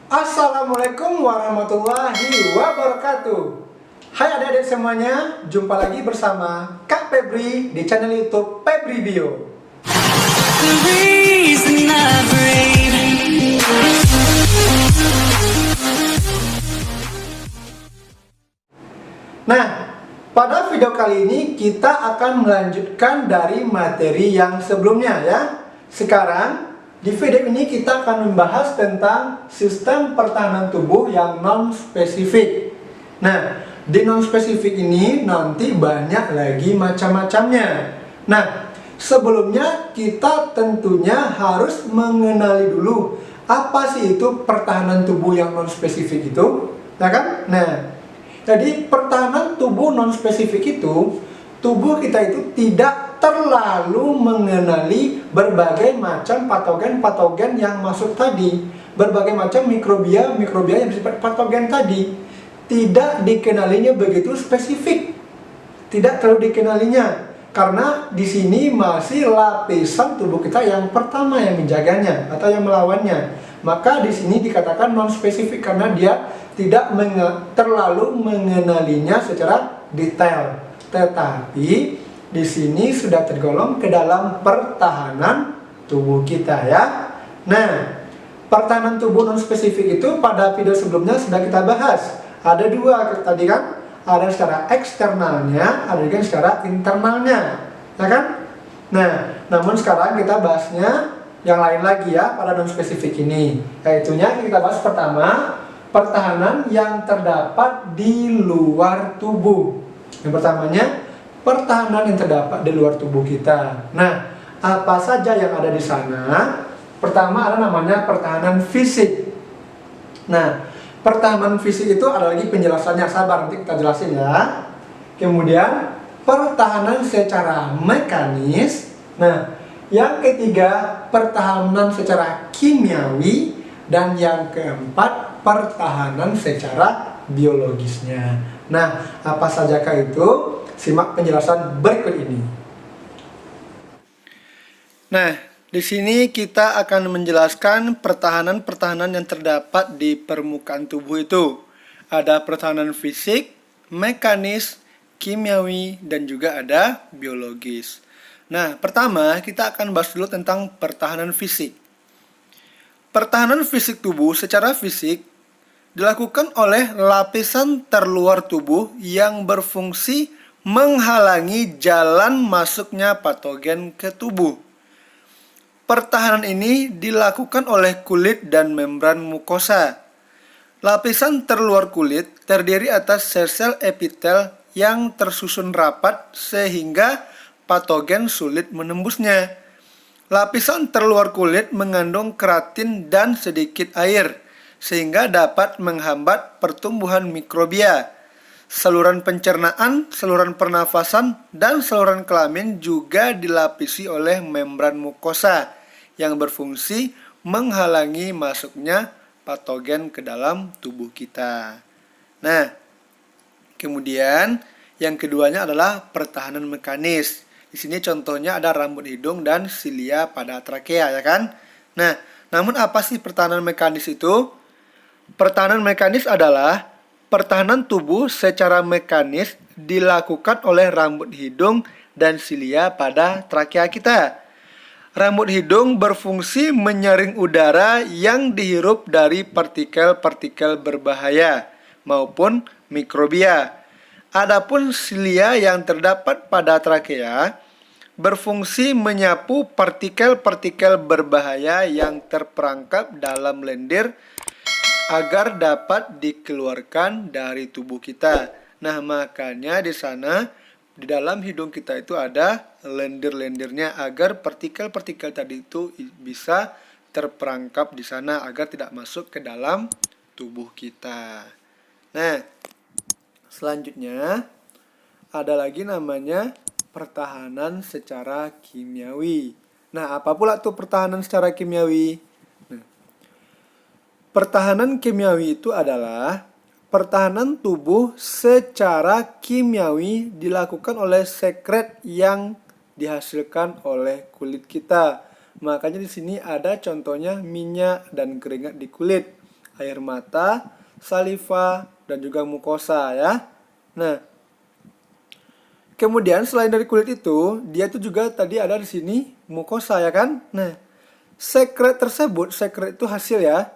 Assalamualaikum warahmatullahi wabarakatuh. Hai adik-adik semuanya, jumpa lagi bersama Kak Febri di channel YouTube Febri Bio. Nah, pada video kali ini kita akan melanjutkan dari materi yang sebelumnya ya. Sekarang di video ini kita akan membahas tentang sistem pertahanan tubuh yang non-spesifik. Nah, di non-spesifik ini nanti banyak lagi macam-macamnya. Nah, sebelumnya kita tentunya harus mengenali dulu apa sih itu pertahanan tubuh yang non-spesifik itu, ya kan? Nah, jadi pertahanan tubuh non-spesifik itu, tubuh kita itu tidak terlalu mengenali berbagai macam patogen-patogen yang masuk tadi, berbagai macam mikrobia yang bersifat patogen tadi, tidak dikenalinya begitu spesifik, tidak terlalu dikenalinya, karena di sini masih lapisan tubuh kita yang pertama yang menjaganya atau yang melawannya. Maka di sini dikatakan non-spesifik karena dia tidak terlalu mengenalinya secara detail. Tetapi di sini sudah tergolong ke dalam pertahanan tubuh kita ya. Nah, pertahanan tubuh non-spesifik itu pada video sebelumnya sudah kita bahas. Ada dua tadi kan, ada secara eksternalnya, ada juga secara internalnya, ya kan? Nah, namun sekarang kita bahasnya yang lain lagi ya pada non-spesifik ini. Yaitunya kita bahas pertama, pertahanan yang terdapat di luar tubuh. Yang pertamanya, pertahanan yang terdapat di luar tubuh kita. Nah, apa saja yang ada di sana? Pertama ada namanya pertahanan fisik. Nah, pertahanan fisik itu ada lagi penjelasannya, sabar nanti kita jelasin ya. Kemudian pertahanan secara mekanis. Nah, yang ketiga pertahanan secara kimiawi, dan yang keempat pertahanan secara biologisnya. Nah, apa sajakah itu? Simak penjelasan berikut ini. Nah, di sini kita akan menjelaskan pertahanan-pertahanan yang terdapat di permukaan tubuh itu. Ada pertahanan fisik, mekanis, kimiawi, dan juga ada biologis. Nah, pertama kita akan bahas dulu tentang pertahanan fisik. Pertahanan fisik tubuh secara fisik dilakukan oleh lapisan terluar tubuh yang berfungsi menghalangi jalan masuknya patogen ke tubuh. Pertahanan ini dilakukan oleh kulit dan membran mukosa. Lapisan terluar kulit terdiri atas sel-sel epitel yang tersusun rapat sehingga patogen sulit menembusnya. Lapisan terluar kulit mengandung keratin dan sedikit air, sehingga dapat menghambat pertumbuhan mikrobia. Saluran pencernaan, saluran pernafasan, dan saluran kelamin juga dilapisi oleh membran mukosa yang berfungsi menghalangi masuknya patogen ke dalam tubuh kita. Nah, kemudian yang keduanya adalah pertahanan mekanis. Di sini contohnya ada rambut hidung dan silia pada trakea, ya kan? Nah, namun apa sih pertahanan mekanis itu? Pertahanan mekanis adalah pertahanan tubuh secara mekanis dilakukan oleh rambut hidung dan silia pada trakea kita. Rambut hidung berfungsi menyaring udara yang dihirup dari partikel-partikel berbahaya maupun mikrobia. Adapun silia yang terdapat pada trakea berfungsi menyapu partikel-partikel berbahaya yang terperangkap dalam lendir agar dapat dikeluarkan dari tubuh kita. Nah, makanya di sana di dalam hidung kita itu ada lendir-lendirnya agar partikel-partikel tadi itu bisa terperangkap di sana agar tidak masuk ke dalam tubuh kita. Nah, selanjutnya ada lagi namanya pertahanan secara kimiawi. Nah, apa pula tuh pertahanan secara kimiawi? Nah, pertahanan kimiawi itu adalah pertahanan tubuh secara kimiawi dilakukan oleh sekret yang dihasilkan oleh kulit kita. Makanya di sini ada contohnya minyak dan keringat di kulit. air mata, saliva, dan juga mukosa ya. Nah, kemudian selain dari kulit itu, dia itu juga tadi ada di sini mukosa ya kan? Nah, sekret itu hasil ya.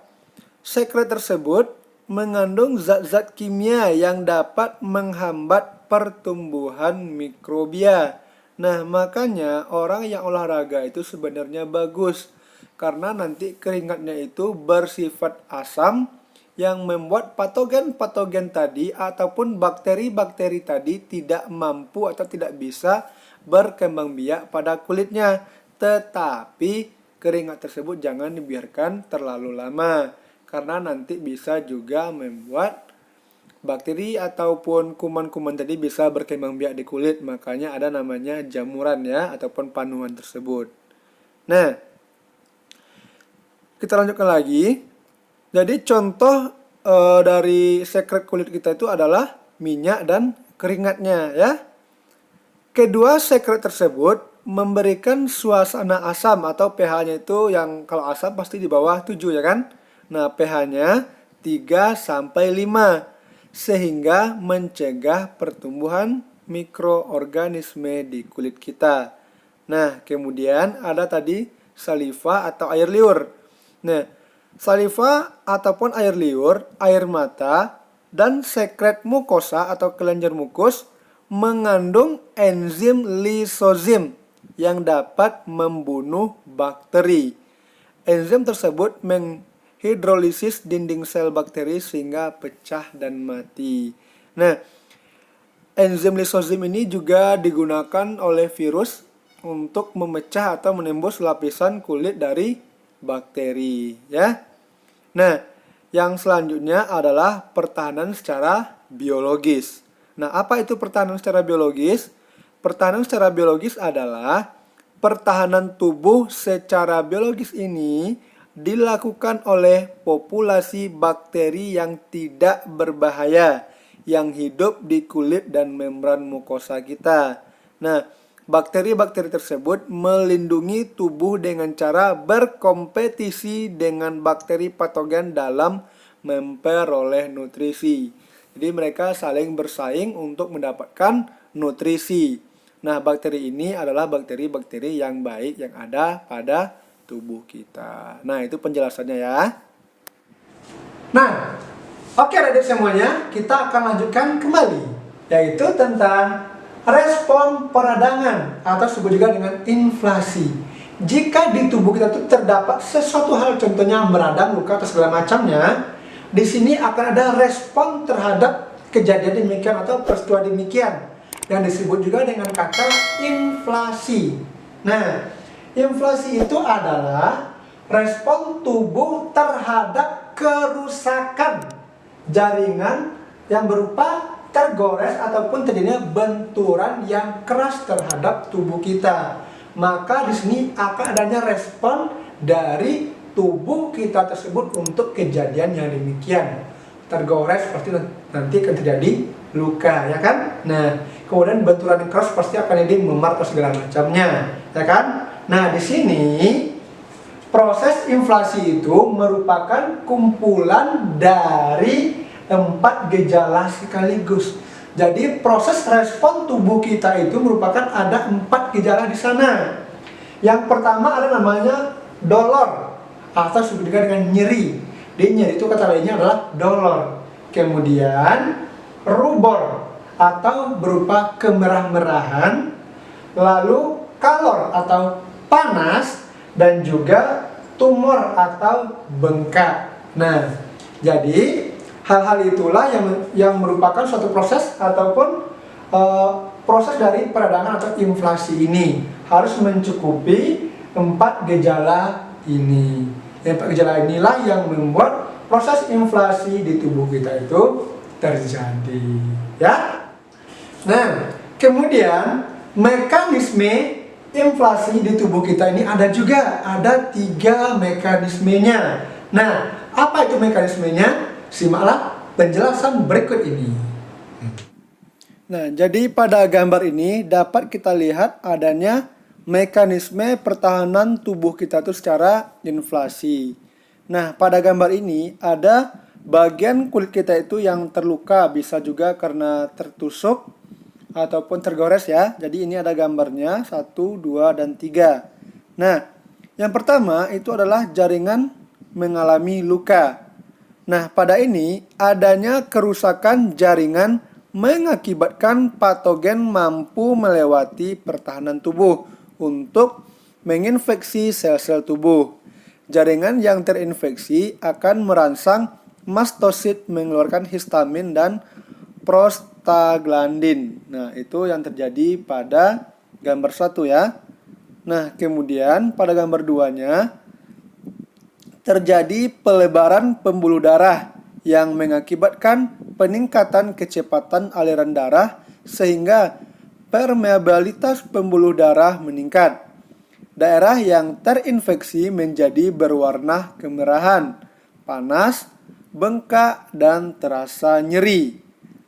Sekret tersebut mengandung zat-zat kimia yang dapat menghambat pertumbuhan mikrobia. Nah, makanya orang yang olahraga itu sebenarnya bagus karena nanti keringatnya itu bersifat asam yang membuat patogen-patogen tadi ataupun bakteri-bakteri tadi tidak mampu atau tidak bisa berkembang biak pada kulitnya. Tetapi keringat tersebut jangan dibiarkan terlalu lama karena nanti bisa juga membuat bakteri ataupun kuman-kuman tadi bisa berkembang biak di kulit. Makanya ada namanya jamuran ya ataupun panuan tersebut. Nah, kita lanjutkan lagi. Jadi contoh dari sekret kulit kita itu adalah minyak dan keringatnya ya. Kedua sekret tersebut memberikan suasana asam atau pH-nya itu yang kalau asam pasti di bawah 7 ya kan. Nah, pH-nya 3 sampai 5 sehingga mencegah pertumbuhan mikroorganisme di kulit kita. Nah, kemudian ada tadi saliva atau air liur. Nah, saliva ataupun air liur, air mata, dan sekret mukosa atau kelenjar mukus mengandung enzim lisozim yang dapat membunuh bakteri. Enzim tersebut menghidrolisis dinding sel bakteri sehingga pecah dan mati. Nah, enzim lisozim ini juga digunakan oleh virus untuk memecah atau menembus lapisan kulit dari bakteri ya. Nah, yang selanjutnya adalah pertahanan secara biologis. Nah, apa itu pertahanan secara biologis? Pertahanan secara biologis adalah pertahanan tubuh secara biologis ini dilakukan oleh populasi bakteri yang tidak berbahaya yang hidup di kulit dan membran mukosa kita. Nah, bakteri-bakteri tersebut melindungi tubuh dengan cara berkompetisi dengan bakteri patogen dalam memperoleh nutrisi. Jadi mereka saling bersaing untuk mendapatkan nutrisi. Nah, bakteri ini adalah bakteri-bakteri yang baik yang ada pada tubuh kita. Nah, itu penjelasannya ya. Nah, oke adik semuanya, kita akan lanjutkan kembali, yaitu tentang respon peradangan atau disebut juga dengan inflasi. Jika di tubuh kita itu terdapat sesuatu hal, contohnya meradang, luka atau segala macamnya, di sini akan ada respon terhadap kejadian demikian atau peristiwa demikian yang disebut juga dengan kata inflasi. Nah, inflasi itu adalah respon tubuh terhadap kerusakan jaringan yang berupa tergores ataupun terjadinya benturan yang keras terhadap tubuh kita. Maka di sini akan adanya respon dari tubuh kita tersebut untuk kejadian yang demikian. Tergores pasti nanti akan terjadi luka, ya kan? Nah, kemudian benturan yang keras pasti akan jadi memar atau segala macamnya, ya kan? Nah, di sini proses inflasi itu merupakan kumpulan dari 4 gejala sekaligus. Jadi proses respon tubuh kita itu merupakan ada 4 gejala di sana. Yang pertama ada namanya dolor atau disebut juga dengan nyeri. Di nyeri itu kata lainnya adalah dolor. Kemudian rubor atau berupa kemerah-merahan. Lalu kalor atau panas dan juga tumor atau bengkak. Nah, jadi hal-hal itulah yang merupakan suatu proses ataupun proses dari peradangan atau inflasi ini harus mencukupi 4 gejala ini. 4 gejala inilah yang membuat proses inflasi di tubuh kita itu terjadi, ya. Nah, kemudian mekanisme inflasi di tubuh kita ini ada 3 mekanismenya. Nah, apa itu mekanismenya? Simaklah penjelasan berikut ini. Nah, jadi pada gambar ini dapat kita lihat adanya mekanisme pertahanan tubuh kita itu secara inflasi. Nah, pada gambar ini ada bagian kulit kita itu yang terluka, bisa juga karena tertusuk ataupun tergores ya. Jadi ini ada gambarnya 1, 2, dan 3. Nah, yang pertama itu adalah jaringan mengalami luka. Nah, pada ini adanya kerusakan jaringan mengakibatkan patogen mampu melewati pertahanan tubuh untuk menginfeksi sel-sel tubuh. Jaringan yang terinfeksi akan merangsang mastosit mengeluarkan histamin dan prostaglandin. Nah, itu yang terjadi pada gambar 1 ya. Nah, kemudian pada gambar 2-nya terjadi pelebaran pembuluh darah yang mengakibatkan peningkatan kecepatan aliran darah sehingga permeabilitas pembuluh darah meningkat. Daerah yang terinfeksi menjadi berwarna kemerahan, panas, bengkak, dan terasa nyeri.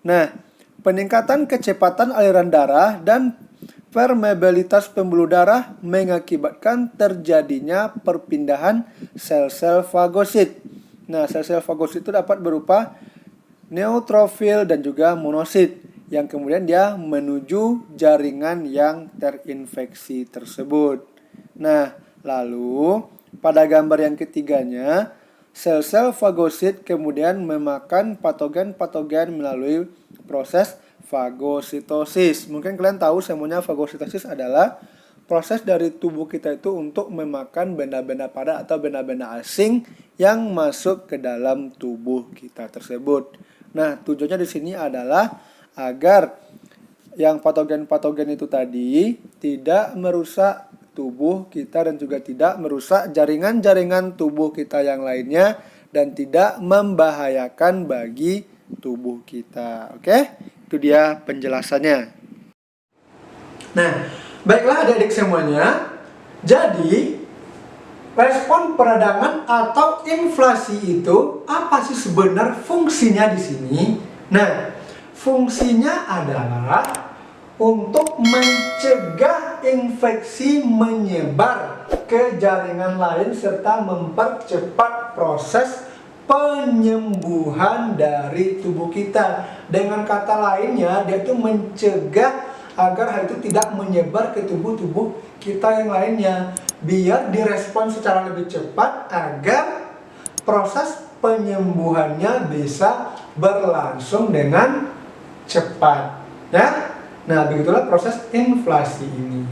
Nah, peningkatan kecepatan aliran darah dan permeabilitas pembuluh darah mengakibatkan terjadinya perpindahan sel-sel fagosit. Nah, sel-sel fagosit itu dapat berupa neutrofil dan juga monosit yang kemudian dia menuju jaringan yang terinfeksi tersebut. Nah, lalu pada gambar yang ketiganya, sel-sel fagosit kemudian memakan patogen-patogen melalui proses fagositosis. Mungkin kalian tahu semuanya fagositosis adalah proses dari tubuh kita itu untuk memakan benda-benda padat atau benda-benda asing yang masuk ke dalam tubuh kita tersebut. Nah, tujuannya di sini adalah agar yang patogen-patogen itu tadi tidak merusak tubuh kita dan juga tidak merusak jaringan-jaringan tubuh kita yang lainnya dan tidak membahayakan bagi tubuh kita. Oke? Itu dia penjelasannya. Nah, baiklah adik-adik semuanya. Jadi, respon peradangan atau inflasi itu apa sih sebenarnya fungsinya di sini? Nah, fungsinya adalah untuk mencegah infeksi menyebar ke jaringan lain serta mempercepat proses penyembuhan dari tubuh kita. Dengan kata lainnya, dia itu mencegah agar hal itu tidak menyebar ke tubuh-tubuh kita yang lainnya, biar direspon secara lebih cepat agar proses penyembuhannya bisa berlangsung dengan cepat ya. Nah, begitulah proses inflasi ini.